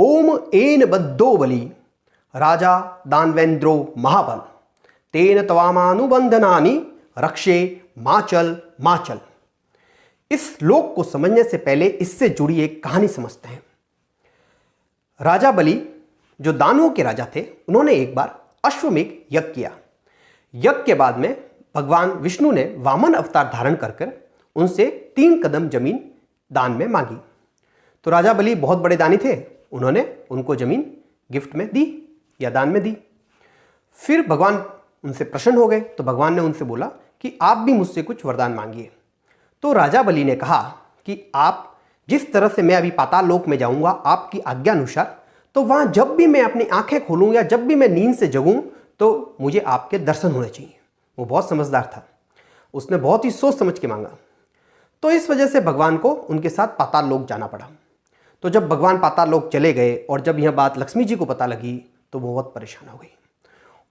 ओम N बद्धो बलि राजा दानवेंद्रो महाबल तेन तवामानुबंधनानि रक्षे माचल माचल। इस श्लोक को समझने से पहले इससे जुड़ी एक कहानी समझते हैं। राजा बलि जो दानवों के राजा थे, उन्होंने एक बार अश्वमेघ यज्ञ किया। यज्ञ के बाद में भगवान विष्णु ने वामन अवतार धारण कर उनसे 3 कदम जमीन दान में मांगी। तो राजा बलि बहुत बड़े दानी थे, उन्होंने उनको जमीन गिफ्ट में दी या दान में दी। फिर भगवान उनसे प्रसन्न हो गए, तो भगवान ने उनसे बोला कि आप भी मुझसे कुछ वरदान मांगिए। तो राजा बलि ने कहा कि आप जिस तरह से मैं अभी पाताल लोक में जाऊंगा आपकी आज्ञा अनुसार, तो वहां जब भी मैं अपनी आंखें खोलूं या जब भी मैं नींद से जगूं तो मुझे आपके दर्शन होने चाहिए। वो बहुत समझदार था, उसने बहुत ही सोच समझ के मांगा। तो इस वजह से भगवान को उनके साथ पाताल लोक जाना पड़ा। तो जब भगवान पाताल लोक चले गए और जब यह बात लक्ष्मी जी को पता लगी तो वो बहुत परेशान हो गई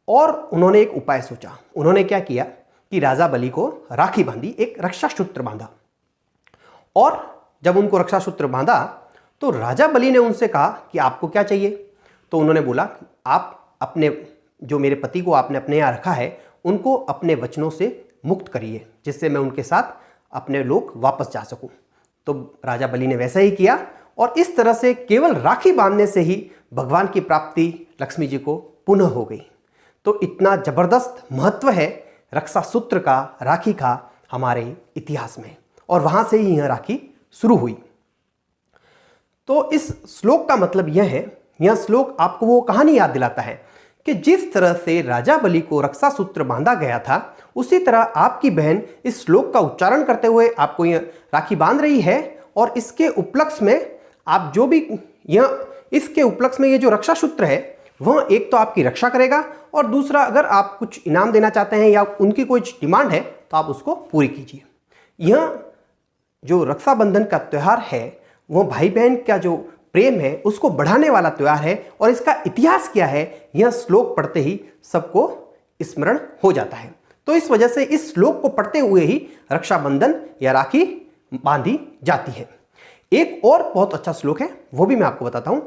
और उन्होंने एक उपाय सोचा। उन्होंने क्या किया कि राजा बलि को राखी बांधी, एक रक्षा सूत्र बांधा। और जब उनको रक्षा सूत्र बांधा तो राजा बलि ने उनसे कहा कि आपको क्या चाहिए। तो उन्होंने बोला आप अपने जो मेरे पति को आपने अपने यहाँ रखा है उनको अपने वचनों से मुक्त करिए, जिससे मैं उनके साथ अपने लोक वापस जा सकूं। तो राजा बलि ने वैसा ही किया और इस तरह से केवल राखी बांधने से ही भगवान की प्राप्ति लक्ष्मी जी को पुनः हो गई। तो इतना जबरदस्त महत्व है रक्षा सूत्र का, राखी का हमारे इतिहास में, और वहां से ही यह राखी शुरू हुई। तो इस श्लोक का मतलब यह है, यह श्लोक आपको वो कहानी याद दिलाता है कि जिस तरह से राजा बलि को रक्षा सूत्र बांधा गया था, उसी तरह आपकी बहन इस श्लोक का उच्चारण करते हुए आपको यह राखी बांध रही है। और इसके उपलक्ष्य में आप जो भी इसके उपलक्ष्य में ये जो रक्षा सूत्र है वह एक तो आपकी रक्षा करेगा, और दूसरा अगर आप कुछ इनाम देना चाहते हैं या उनकी कोई डिमांड है तो आप उसको पूरी कीजिए। यह जो रक्षाबंधन का त्यौहार है वह भाई बहन का जो प्रेम है उसको बढ़ाने वाला त्यौहार है। और इसका इतिहास क्या है यह श्लोक पढ़ते ही सबको स्मरण हो जाता है। तो इस वजह से इस श्लोक को पढ़ते हुए ही रक्षाबंधन या राखी बांधी जाती है। एक और बहुत अच्छा श्लोक है, वो भी मैं आपको बताता हूं।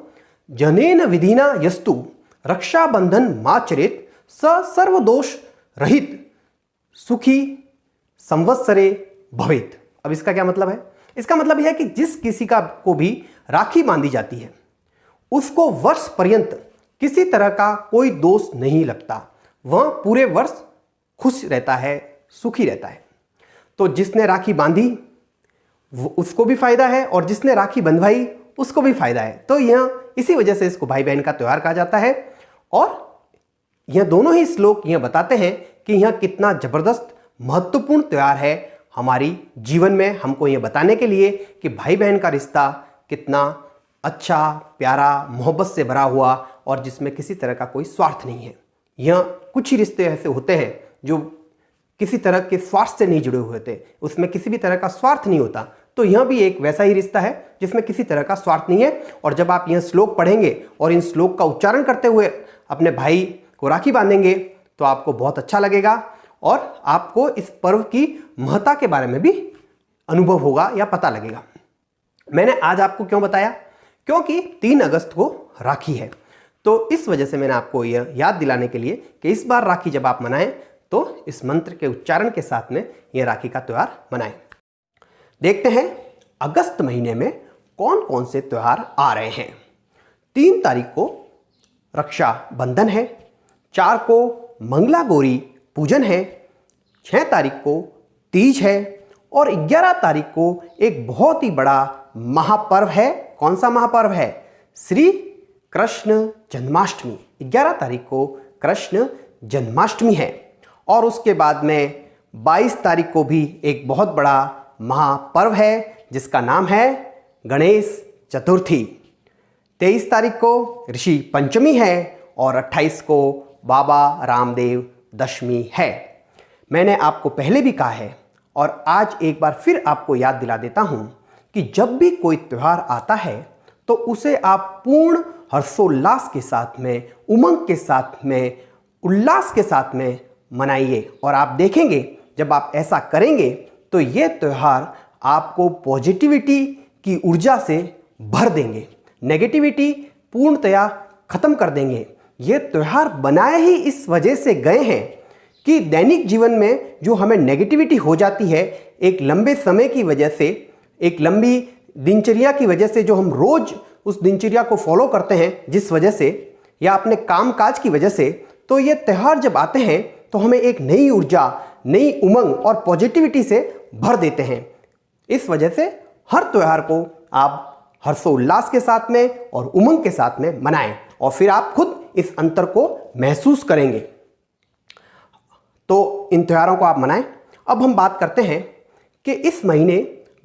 जनेन विधिना यस्तु रक्षाबंधन माचरेत स सर्वदोष रहित सुखी संवत्सरे भवेत। अब इसका क्या मतलब है? इसका मतलब यह है कि जिस किसी का को भी राखी बांधी जाती है उसको वर्ष पर्यंत किसी तरह का कोई दोष नहीं लगता, वह पूरे वर्ष खुश रहता है, सुखी रहता है। तो जिसने राखी बांधी उसको भी फायदा है और जिसने राखी बंधवाई उसको भी फायदा है। तो यह इसी वजह से इसको भाई बहन का त्यौहार कहा जाता है। और यह दोनों ही श्लोक यह बताते हैं कि यह कितना जबरदस्त महत्वपूर्ण त्यौहार है हमारी जीवन में, हमको यह बताने के लिए कि भाई बहन का रिश्ता कितना अच्छा, प्यारा, मोहब्बत से भरा हुआ और जिसमें किसी तरह का कोई स्वार्थ नहीं है। यह कुछ ही रिश्ते ऐसे होते हैं जो किसी तरह के स्वार्थ से नहीं जुड़े हुए होते, उसमें किसी भी तरह का स्वार्थ नहीं होता। तो यह भी एक वैसा ही रिश्ता है जिसमें किसी तरह का स्वार्थ नहीं है। और जब आप यह श्लोक पढ़ेंगे और इन श्लोक का उच्चारण करते हुए अपने भाई को राखी बांधेंगे तो आपको बहुत अच्छा लगेगा और आपको इस पर्व की महत्ता के बारे में भी अनुभव होगा या पता लगेगा। मैंने आज आपको क्यों बताया? क्योंकि 3 अगस्त को राखी है। तो इस वजह से मैंने आपको यह याद दिलाने के लिए कि इस बार राखी जब आप मनाएं तो इस मंत्र के उच्चारण के साथ में यह राखी का त्यौहार मनाएं। देखते हैं अगस्त महीने में कौन कौन से त्यौहार आ रहे हैं। 3 तारीख को रक्षाबंधन है, 4 को मंगला गौरी पूजन है, 6 तारीख को तीज है और 11 तारीख को एक बहुत ही बड़ा महापर्व है। कौन सा महापर्व है? श्री कृष्ण जन्माष्टमी। 11 तारीख को कृष्ण जन्माष्टमी है। और उसके बाद में 22 तारीख को भी एक बहुत बड़ा महापर्व है जिसका नाम है गणेश चतुर्थी। 23 तारीख को ऋषि पंचमी है और 28 को बाबा रामदेव दशमी है। मैंने आपको पहले भी कहा है और आज एक बार फिर आपको याद दिला देता हूं कि जब भी कोई त्यौहार आता है तो उसे आप पूर्ण हर्षोल्लास के साथ में, उमंग के साथ में, उल्लास के साथ में मनाइए। और आप देखेंगे जब आप ऐसा करेंगे तो ये त्यौहार आपको पॉजिटिविटी की ऊर्जा से भर देंगे, नेगेटिविटी पूर्णतया खत्म कर देंगे। ये त्यौहार बनाए ही इस वजह से गए हैं कि दैनिक जीवन में जो हमें नेगेटिविटी हो जाती है, एक लंबे समय की वजह से, एक लंबी दिनचर्या की वजह से, जो हम रोज उस दिनचर्या को फॉलो करते हैं जिस वजह से, या अपने काम काज की वजह से, तो ये त्यौहार जब आते हैं तो हमें एक नई ऊर्जा, नई उमंग और पॉजिटिविटी से भर देते हैं। इस वजह से हर त्यौहार को आप हर्षोल्लास के साथ में और उमंग के साथ में मनाएं और फिर आप खुद इस अंतर को महसूस करेंगे। तो इन त्योहारों को आप मनाएं। अब हम बात करते हैं कि इस महीने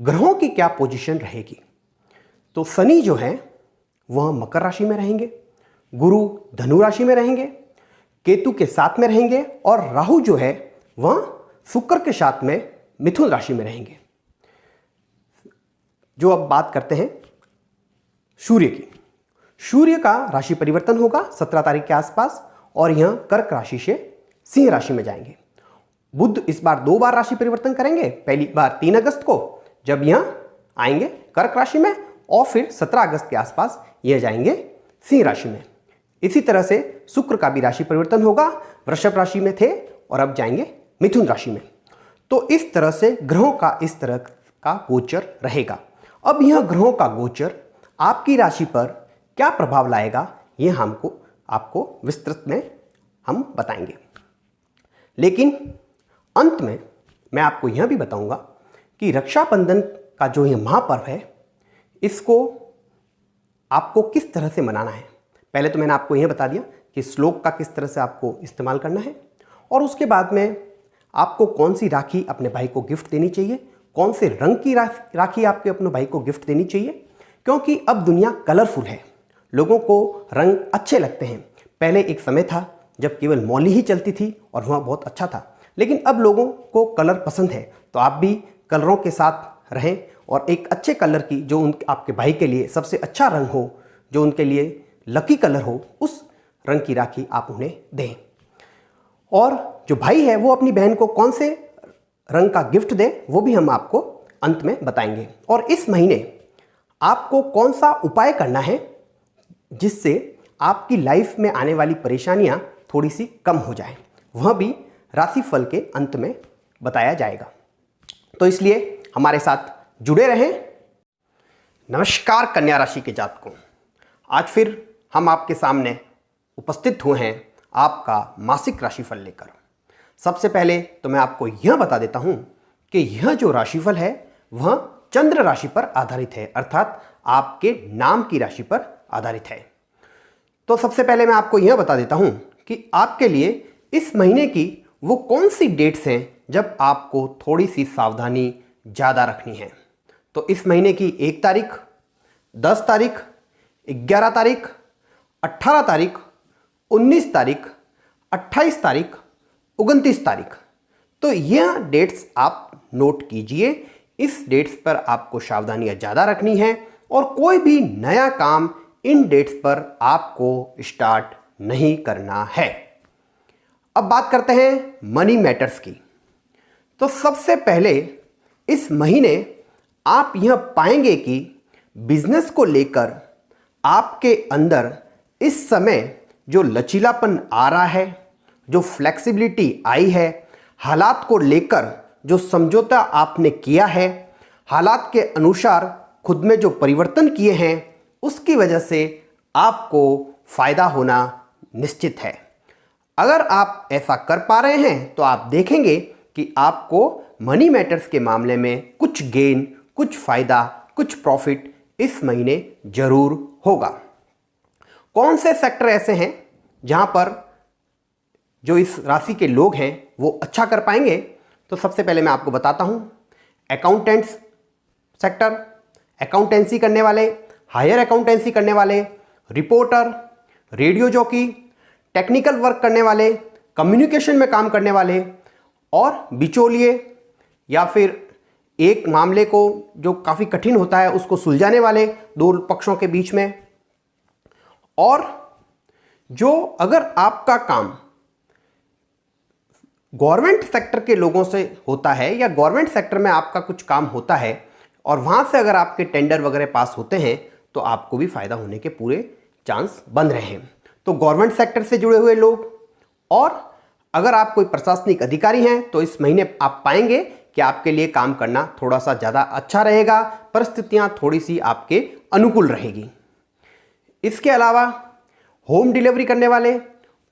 ग्रहों की क्या पोजीशन रहेगी। तो शनि जो है वह मकर राशि में रहेंगे, गुरु धनु राशि में रहेंगे, केतु के साथ में रहेंगे और राहु जो है वह शुक्र के साथ में मिथुन राशि में रहेंगे। जो अब बात करते हैं सूर्य की। सूर्य का राशि परिवर्तन होगा 17 तारीख के आसपास और यह कर्क राशि से सिंह राशि में जाएंगे। बुध इस बार 2 बार राशि परिवर्तन करेंगे, पहली बार 3 अगस्त को जब यह आएंगे कर्क राशि में और फिर 17 अगस्त के आसपास यह जाएंगे सिंह राशि में। इसी तरह से शुक्र का भी राशि परिवर्तन होगा, वृषभ राशि में थे और अब जाएंगे मिथुन राशि में। तो इस तरह से ग्रहों का इस तरह का गोचर रहेगा। अब यह ग्रहों का गोचर आपकी राशि पर क्या प्रभाव लाएगा, यह आपको विस्तृत में हम बताएंगे। लेकिन अंत में मैं आपको यह भी बताऊंगा कि रक्षाबंधन का जो यह महापर्व है, इसको आपको किस तरह से मनाना है। पहले तो मैंने आपको यह बता दिया कि श्लोक का किस तरह से आपको इस्तेमाल करना है, और उसके बाद में आपको कौन सी राखी अपने भाई को गिफ्ट देनी चाहिए, कौन से रंग की राखी आपके अपने भाई को गिफ्ट देनी चाहिए। क्योंकि अब दुनिया कलरफुल है, लोगों को रंग अच्छे लगते हैं। पहले एक समय था जब केवल मौली ही चलती थी और वह बहुत अच्छा था, लेकिन अब लोगों को कलर पसंद है। तो आप भी कलरों के साथ रहें और एक अच्छे कलर की, जो आपके भाई के लिए सबसे अच्छा रंग हो, जो उनके लिए लकी कलर हो, उस रंग की राखी आप उन्हें दें। और जो भाई है वो अपनी बहन को कौन से रंग का गिफ्ट दें, वो भी हम आपको अंत में बताएंगे। और इस महीने आपको कौन सा उपाय करना है जिससे आपकी लाइफ में आने वाली परेशानियां थोड़ी सी कम हो जाए, वह भी राशिफल के अंत में बताया जाएगा। तो इसलिए हमारे साथ जुड़े रहें। नमस्कार कन्या राशि के जातकों, आज फिर हम आपके सामने उपस्थित हुए हैं आपका मासिक राशिफल लेकर। सबसे पहले तो मैं आपको यह बता देता हूं कि यह जो राशिफल है वह चंद्र राशि पर आधारित है, अर्थात आपके नाम की राशि पर आधारित है। तो सबसे पहले मैं आपको यह बता देता हूं कि आपके लिए इस महीने की वो कौन सी डेट्स हैं जब आपको थोड़ी सी सावधानी ज़्यादा रखनी है। तो इस महीने की 1 तारीख, 10 तारीख, 11 तारीख, 18 तारीख, 19 तारीख, 28 तारीख, 29 तारीख। तो यह डेट्स आप नोट कीजिए। इस डेट्स पर आपको सावधानियां ज़्यादा रखनी है और कोई भी नया काम इन डेट्स पर आपको स्टार्ट नहीं करना है। अब बात करते हैं मनी मैटर्स की। तो सबसे पहले इस महीने आप यह पाएंगे कि बिजनेस को लेकर आपके अंदर इस समय जो लचीलापन आ रहा है, जो फ्लेक्सिबिलिटी आई है, हालात को लेकर जो समझौता आपने किया है, हालात के अनुसार खुद में जो परिवर्तन किए हैं, उसकी वजह से आपको फायदा होना निश्चित है। अगर आप ऐसा कर पा रहे हैं तो आप देखेंगे कि आपको मनी मैटर्स के मामले में कुछ गेन, कुछ फायदा, कुछ प्रॉफिट इस महीने जरूर होगा। कौन से सेक्टर ऐसे हैं जहां पर जो इस राशि के लोग हैं वो अच्छा कर पाएंगे? तो सबसे पहले मैं आपको बताता हूं, अकाउंटेंट्स सेक्टर, अकाउंटेंसी करने वाले, हायर अकाउंटेंसी करने वाले, reporter, radio jockey, technical work करने वाले, कम्युनिकेशन में काम करने वाले और बिचौलिए, या फिर एक मामले को जो काफ़ी कठिन होता है उसको सुलझाने वाले दो पक्षों के बीच में। और जो अगर आपका काम गवर्नमेंट सेक्टर के लोगों से होता है या गवर्नमेंट सेक्टर में आपका कुछ काम होता है और वहाँ से अगर आपके टेंडर वगैरह पास होते हैं तो आपको भी फायदा होने के पूरे चांस बन रहे हैं। तो गवर्नमेंट सेक्टर से जुड़े हुए लोग और अगर आप कोई प्रशासनिक अधिकारी हैं तो इस महीने आप पाएंगे कि आपके लिए काम करना थोड़ा सा ज़्यादा अच्छा रहेगा, परिस्थितियां थोड़ी सी आपके अनुकूल रहेगी। इसके अलावा होम डिलीवरी करने वाले,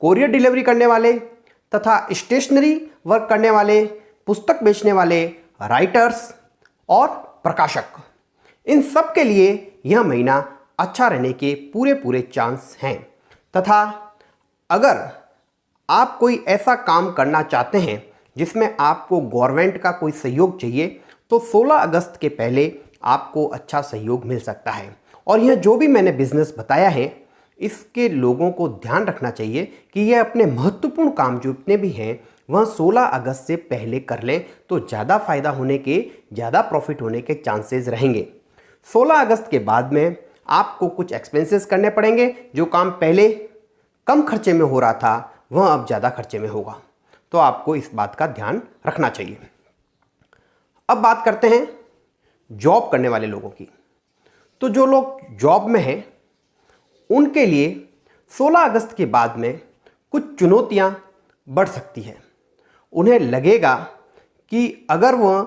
कोरियर डिलीवरी करने वाले तथा स्टेशनरी वर्क करने वाले, पुस्तक बेचने वाले, राइटर्स और प्रकाशक, इन सब के लिए यह महीना अच्छा रहने के पूरे चांस हैं। तथा अगर आप कोई ऐसा काम करना चाहते हैं जिसमें आपको गवर्नमेंट का कोई सहयोग चाहिए तो 16 अगस्त के पहले आपको अच्छा सहयोग मिल सकता है। और यह जो भी मैंने बिजनेस बताया है इसके लोगों को ध्यान रखना चाहिए कि यह अपने महत्वपूर्ण काम जो इतने भी हैं वह 16 अगस्त से पहले कर लें तो ज़्यादा फायदा होने के, ज़्यादा प्रॉफिट होने के चांसेस रहेंगे। 16 अगस्त के बाद में आपको कुछ एक्सपेंसेस करने पड़ेंगे। जो काम पहले कम खर्चे में हो रहा था वह अब ज़्यादा खर्चे में होगा, तो आपको इस बात का ध्यान रखना चाहिए। अब बात करते हैं जॉब करने वाले लोगों की। तो जो लोग जॉब में हैं उनके लिए 16 अगस्त के बाद में कुछ चुनौतियां बढ़ सकती हैं। उन्हें लगेगा कि अगर वह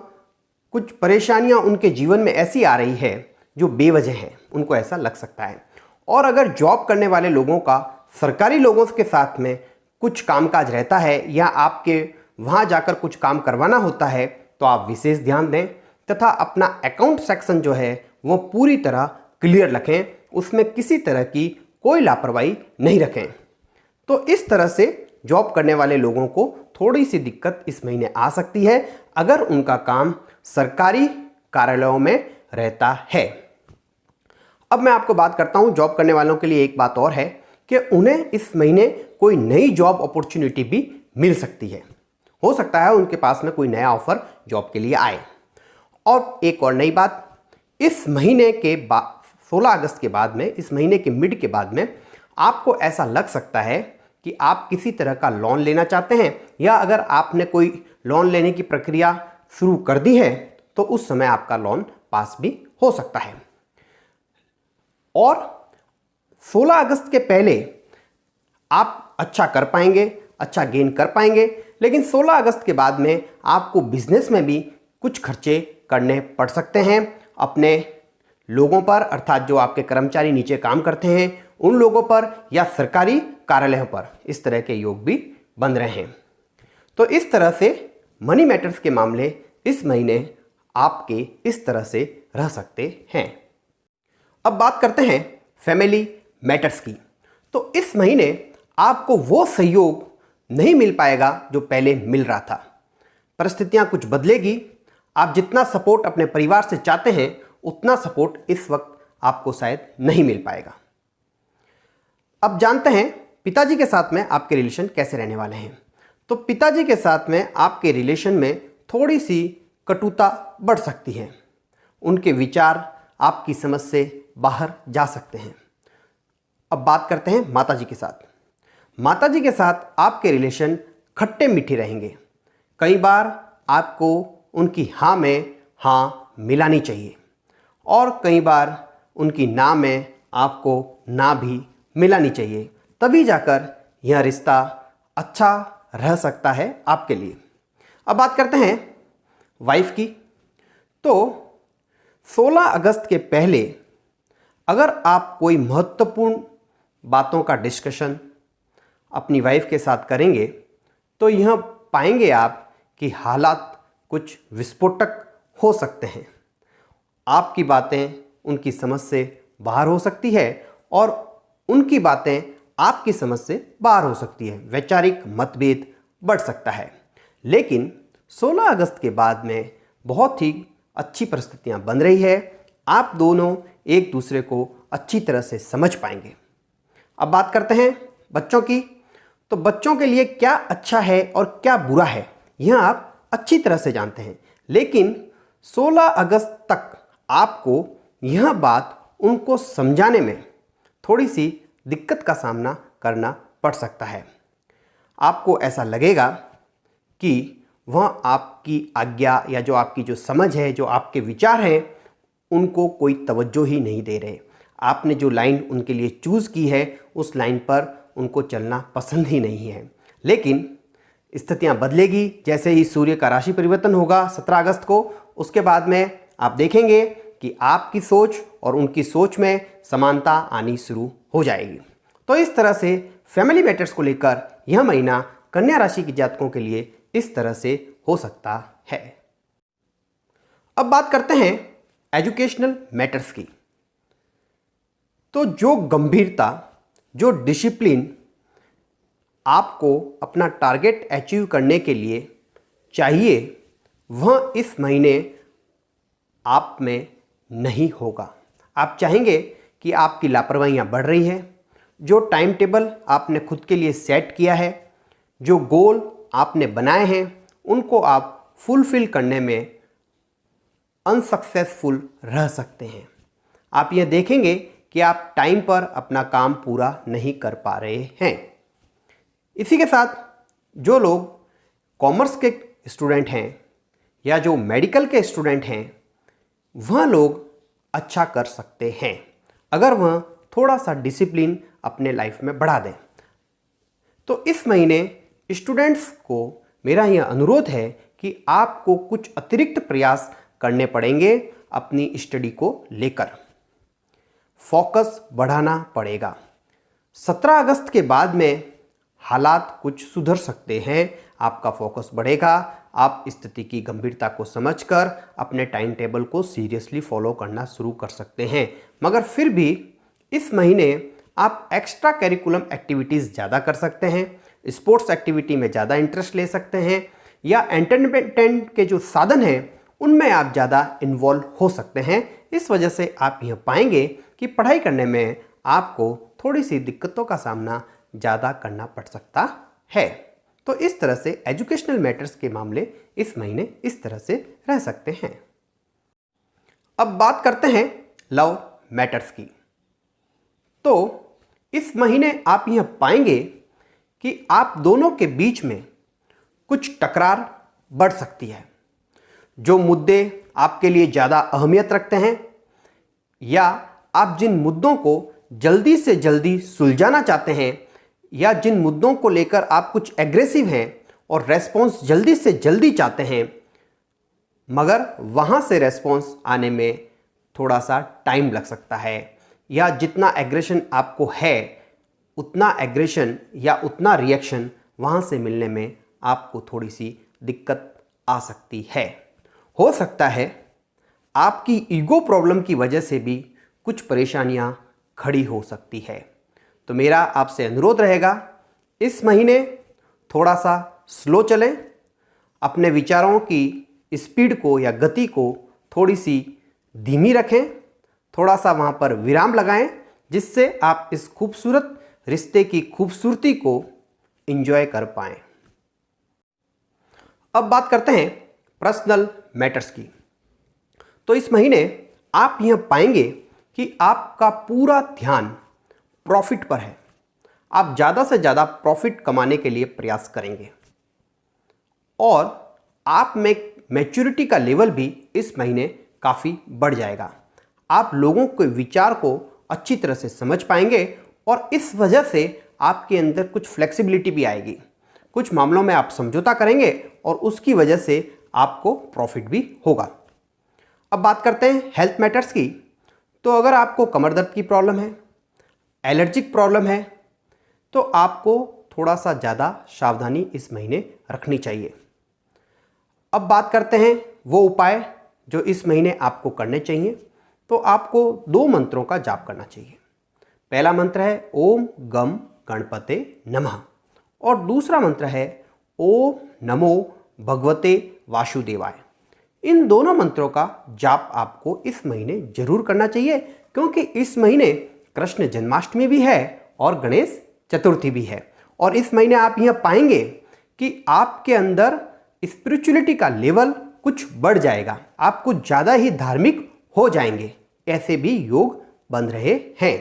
कुछ परेशानियां उनके जीवन में ऐसी आ रही है जो बेवजह हैं, उनको ऐसा लग सकता है। और अगर जॉब करने वाले लोगों का सरकारी लोगों के साथ में कुछ कामकाज रहता है या आपके वहाँ जाकर कुछ काम करवाना होता है तो आप विशेष ध्यान दें तथा अपना अकाउंट सेक्शन जो है वो पूरी तरह क्लियर रखें, उसमें किसी तरह की कोई लापरवाही नहीं रखें। तो इस तरह से जॉब करने वाले लोगों को थोड़ी सी दिक्कत इस महीने आ सकती है अगर उनका काम सरकारी कार्यालयों में रहता है। अब मैं आपको बात करता हूँ जॉब करने वालों के लिए एक बात और है कि उन्हें इस महीने कोई नई जॉब अपॉर्चुनिटी भी मिल सकती है। हो सकता है उनके पास में कोई नया ऑफर जॉब के लिए आए। और एक और नई बात, इस महीने के बाद 16 अगस्त के बाद में, इस महीने के मिड के बाद में आपको ऐसा लग सकता है कि आप किसी तरह का लोन लेना चाहते हैं या अगर आपने कोई लोन लेने की प्रक्रिया शुरू कर दी है तो उस समय आपका लोन पास भी हो सकता है। और 16 अगस्त के पहले आप अच्छा कर पाएंगे, अच्छा गेन कर पाएंगे, लेकिन 16 अगस्त के बाद में आपको बिजनेस में भी कुछ खर्चे करने पड़ सकते हैं अपने लोगों पर, अर्थात जो आपके कर्मचारी नीचे काम करते हैं उन लोगों पर या सरकारी कार्यालयों पर। इस तरह के योग भी बन रहे हैं। तो इस तरह से मनी मैटर्स के मामले इस महीने आपके इस तरह से रह सकते हैं। अब बात करते हैं फैमिली मैटर्स की। तो इस महीने आपको वो सहयोग नहीं मिल पाएगा जो पहले मिल रहा था। परिस्थितियां कुछ बदलेगी। आप जितना सपोर्ट अपने परिवार से चाहते हैं उतना सपोर्ट इस वक्त आपको शायद नहीं मिल पाएगा। अब जानते हैं पिताजी के साथ में आपके रिलेशन कैसे रहने वाले हैं। तो पिताजी के साथ में आपके रिलेशन में थोड़ी सी कटुता बढ़ सकती है। उनके विचार आपकी समझ से बाहर जा सकते हैं। अब बात करते हैं माताजी के साथ। माताजी के साथ आपके रिलेशन खट्टे मीठे रहेंगे। कई बार आपको उनकी हाँ में हाँ मिलानी चाहिए और कई बार उनकी ना में आपको ना भी मिलानी चाहिए, तभी जाकर यह रिश्ता अच्छा रह सकता है आपके लिए। अब बात करते हैं वाइफ की। तो 16 अगस्त के पहले अगर आप कोई महत्वपूर्ण बातों का डिस्कशन अपनी वाइफ के साथ करेंगे तो यह पाएंगे आप कि हालात कुछ विस्फोटक हो सकते हैं। आपकी बातें उनकी समझ से बाहर हो सकती है और उनकी बातें आपकी समझ से बाहर हो सकती है। वैचारिक मतभेद बढ़ सकता है। लेकिन 16 अगस्त के बाद में बहुत ही अच्छी परिस्थितियां बन रही है। आप दोनों एक दूसरे को अच्छी तरह से समझ पाएंगे। अब बात करते हैं बच्चों की। तो बच्चों के लिए क्या अच्छा है और क्या बुरा है यह आप अच्छी तरह से जानते हैं, लेकिन 16 अगस्त तक आपको यह बात उनको समझाने में थोड़ी सी दिक्कत का सामना करना पड़ सकता है। आपको ऐसा लगेगा कि वह आपकी आज्ञा या जो आपकी जो समझ है, जो आपके विचार हैं, उनको कोई तवज्जो ही नहीं दे रहे। आपने जो लाइन उनके लिए चूज़ की है उस लाइन पर उनको चलना पसंद ही नहीं है। लेकिन स्थितियां बदलेगी जैसे ही सूर्य का राशि परिवर्तन होगा 17 अगस्त को। उसके बाद में आप देखेंगे कि आपकी सोच और उनकी सोच में समानता आनी शुरू हो जाएगी। तो इस तरह से फैमिली मैटर्स को लेकर यह महीना कन्या राशि के जातकों के लिए इस तरह से हो सकता है। अब बात करते हैं एजुकेशनल मैटर्स की। तो जो गंभीरता, जो डिसिप्लिन आपको अपना टारगेट अचीव करने के लिए चाहिए वह इस महीने आप में नहीं होगा। आप चाहेंगे कि आपकी लापरवाहियाँ बढ़ रही हैं, जो टाइम टेबल आपने खुद के लिए सेट किया है, जो गोल आपने बनाए हैं, उनको आप फुलफिल करने में अनसक्सेसफुल रह सकते हैं। आप यह देखेंगे कि आप टाइम पर अपना काम पूरा नहीं कर पा रहे हैं। इसी के साथ जो लोग कॉमर्स के स्टूडेंट हैं या जो मेडिकल के स्टूडेंट हैं वह लोग अच्छा कर सकते हैं अगर वह थोड़ा सा डिसिप्लिन अपने लाइफ में बढ़ा दें। तो इस महीने स्टूडेंट्स को मेरा यह अनुरोध है कि आपको कुछ अतिरिक्त प्रयास करने पड़ेंगे अपनी स्टडी को लेकर। फोकस बढ़ाना पड़ेगा। 17 अगस्त के बाद में हालात कुछ सुधर सकते हैं, आपका फोकस बढ़ेगा। आप स्थिति की गंभीरता को समझकर अपने टाइम टेबल को सीरियसली फॉलो करना शुरू कर सकते हैं। मगर फिर भी इस महीने आप एक्स्ट्रा करिकुलम एक्टिविटीज़ ज़्यादा कर सकते हैं, स्पोर्ट्स एक्टिविटी में ज़्यादा इंटरेस्ट ले सकते हैं, या एंटरटेनमेंट के जो साधन हैं उनमें आप ज़्यादा इन्वॉल्व हो सकते हैं। इस वजह से आप यह पाएंगे कि पढ़ाई करने में आपको थोड़ी सी दिक्कतों का सामना ज़्यादा करना पड़ सकता है। तो इस तरह से एजुकेशनल मैटर्स के मामले इस महीने इस तरह से रह सकते हैं। अब बात करते हैं लव मैटर्स की। तो इस महीने आप यह पाएंगे कि आप दोनों के बीच में कुछ टकरार बढ़ सकती है। जो मुद्दे आपके लिए ज़्यादा अहमियत रखते हैं या आप जिन मुद्दों को जल्दी से जल्दी सुलझाना चाहते हैं या जिन मुद्दों को लेकर आप कुछ एग्रेसिव हैं और रेस्पॉन्स जल्दी से जल्दी चाहते हैं, मगर वहाँ से रेस्पॉन्स आने में थोड़ा सा टाइम लग सकता है, या जितना एग्रेशन आपको है उतना एग्रेशन या उतना रिएक्शन वहाँ से मिलने में आपको थोड़ी सी दिक्कत आ सकती है। हो सकता है आपकी ईगो प्रॉब्लम की वजह से भी कुछ परेशानियां खड़ी हो सकती है। तो मेरा आपसे अनुरोध रहेगा इस महीने थोड़ा सा स्लो चलें, अपने विचारों की स्पीड को या गति को थोड़ी सी धीमी रखें, थोड़ा सा वहाँ पर विराम लगाएं, जिससे आप इस खूबसूरत रिश्ते की खूबसूरती को एंजॉय कर पाएं। अब बात करते हैं पर्सनल मैटर्स की। तो इस महीने आप यह पाएंगे कि आपका पूरा ध्यान प्रॉफिट पर है। आप ज़्यादा से ज़्यादा प्रॉफिट कमाने के लिए प्रयास करेंगे और आप में मैच्योरिटी का लेवल भी इस महीने काफ़ी बढ़ जाएगा। आप लोगों के विचार को अच्छी तरह से समझ पाएंगे और इस वजह से आपके अंदर कुछ फ्लेक्सिबिलिटी भी आएगी। कुछ मामलों में आप समझौता करेंगे और उसकी वजह से आपको प्रॉफिट भी होगा। अब बात करते हैं हेल्थ मैटर्स की। तो अगर आपको कमर दर्द की प्रॉब्लम है, एलर्जिक प्रॉब्लम है, तो आपको थोड़ा सा ज़्यादा सावधानी इस महीने रखनी चाहिए। अब बात करते हैं वो उपाय जो इस महीने आपको करने चाहिए। तो आपको 2 मंत्रों का जाप करना चाहिए। पहला मंत्र है ओम गम गणपते नमः और दूसरा मंत्र है ओम नमो भगवते वासुदेवाय। इन दोनों मंत्रों का जाप आपको इस महीने जरूर करना चाहिए, क्योंकि इस महीने कृष्ण जन्माष्टमी भी है और गणेश चतुर्थी भी है। और इस महीने आप यह पाएंगे कि आपके अंदर स्पिरिचुअलिटी का लेवल कुछ बढ़ जाएगा, आप कुछ ज़्यादा ही धार्मिक हो जाएंगे। ऐसे भी योग बन रहे हैं।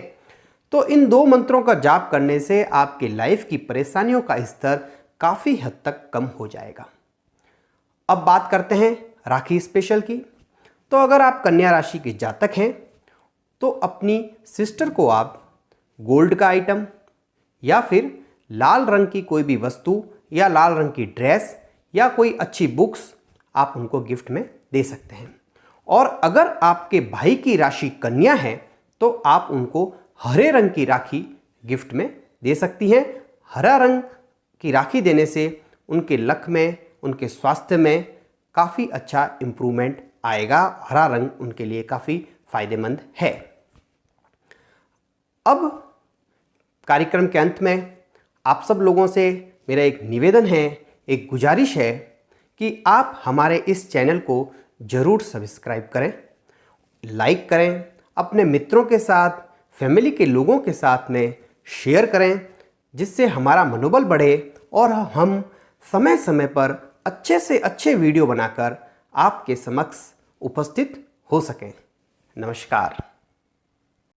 तो इन 2 मंत्रों का जाप करने से आपके लाइफ की परेशानियों का स्तर काफ़ी हद तक कम हो जाएगा। अब बात करते हैं राखी स्पेशल की। तो अगर आप कन्या राशि के जातक हैं तो अपनी सिस्टर को आप गोल्ड का आइटम या फिर लाल रंग की कोई भी वस्तु या लाल रंग की ड्रेस या कोई अच्छी बुक्स आप उनको गिफ्ट में दे सकते हैं। और अगर आपके भाई की राशि कन्या है तो आप उनको हरे रंग की राखी गिफ्ट में दे सकती हैं। हरा रंग की राखी देने से उनके लक में, उनके स्वास्थ्य में काफ़ी अच्छा इम्प्रूवमेंट आएगा। हरा रंग उनके लिए काफ़ी फायदेमंद है। अब कार्यक्रम के अंत में आप सब लोगों से मेरा एक निवेदन है, एक गुजारिश है कि आप हमारे इस चैनल को ज़रूर सब्सक्राइब करें, लाइक करें, अपने मित्रों के साथ, फैमिली के लोगों के साथ में शेयर करें, जिससे हमारा मनोबल बढ़े और हम समय समय पर अच्छे से अच्छे वीडियो बनाकर आपके समक्ष उपस्थित हो सकें। नमस्कार।